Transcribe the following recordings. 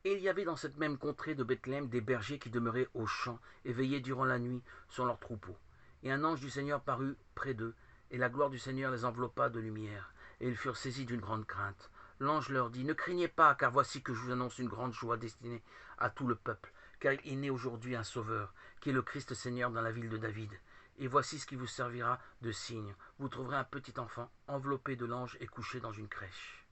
Et il y avait dans cette même contrée de Bethléem des bergers qui demeuraient aux champs et veillaient durant la nuit sur leurs troupeaux. Et un ange du Seigneur parut près d'eux, et la gloire du Seigneur les enveloppa de lumière, et ils furent saisis d'une grande crainte. L'ange leur dit: Ne craignez pas, car voici que je vous annonce une grande joie destinée à tout le peuple, car il est né aujourd'hui un Sauveur, qui est le Christ Seigneur dans la ville de David. Et voici ce qui vous servira de signe. Vous trouverez un petit enfant enveloppé de l'ange et couché dans une crèche.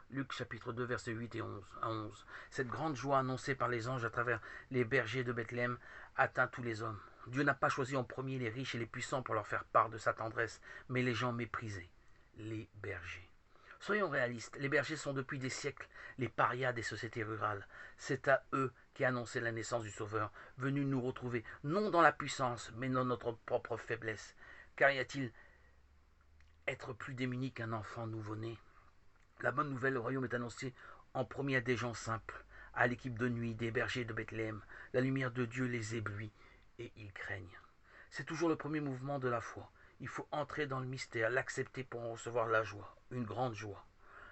Luc chapitre 2 versets 8 et 11 à 11. Cette grande joie annoncée par les anges à travers les bergers de Bethléem atteint tous les hommes. Dieu n'a pas choisi en premier les riches et les puissants pour leur faire part de sa tendresse, mais les gens méprisés, les bergers. Soyons réalistes, les bergers sont depuis des siècles les parias des sociétés rurales. C'est à eux qu'est annoncée la naissance du Sauveur, venu nous retrouver, non dans la puissance, mais dans notre propre faiblesse. Car y a-t-il être plus démuni qu'un enfant nouveau-né? La bonne nouvelle, le royaume est annoncé en premier à des gens simples, à l'équipe de nuit des bergers de Bethléem. La lumière de Dieu les éblouit et ils craignent. C'est toujours le premier mouvement de la foi. Il faut entrer dans le mystère, l'accepter pour en recevoir la joie, une grande joie.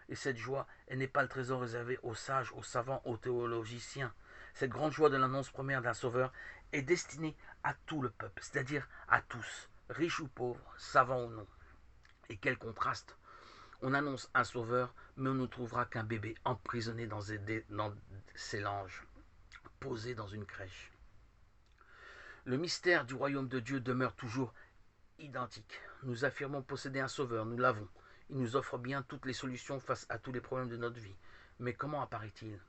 Et cette joie, elle n'est pas le trésor réservé aux sages, aux savants, aux théologiciens. Cette grande joie de l'annonce première d'un sauveur est destinée à tout le peuple, c'est-à-dire à tous, riches ou pauvres, savants ou non. Et quel contraste! On annonce un sauveur, mais on ne trouvera qu'un bébé emprisonné dans ses langes, posé dans une crèche. Le mystère du royaume de Dieu demeure toujours identique. Nous affirmons posséder un sauveur, nous l'avons. Il nous offre bien toutes les solutions face à tous les problèmes de notre vie. Mais comment apparaît-il?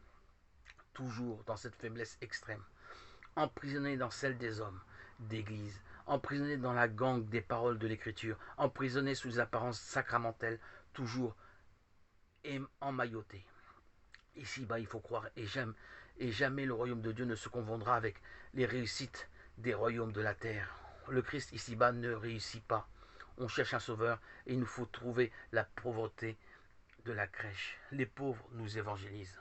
Toujours dans cette faiblesse extrême, emprisonné dans celle des hommes, d'église, emprisonné dans la gangue des paroles de l'écriture, emprisonné sous les apparences sacramentelles, toujours emmailloté. Ici-bas, il faut croire, et jamais le royaume de Dieu ne se confondra avec les réussites des royaumes de la terre. Le Christ ici-bas ne réussit pas. On cherche un sauveur et il nous faut trouver la pauvreté de la crèche. Les pauvres nous évangélisent.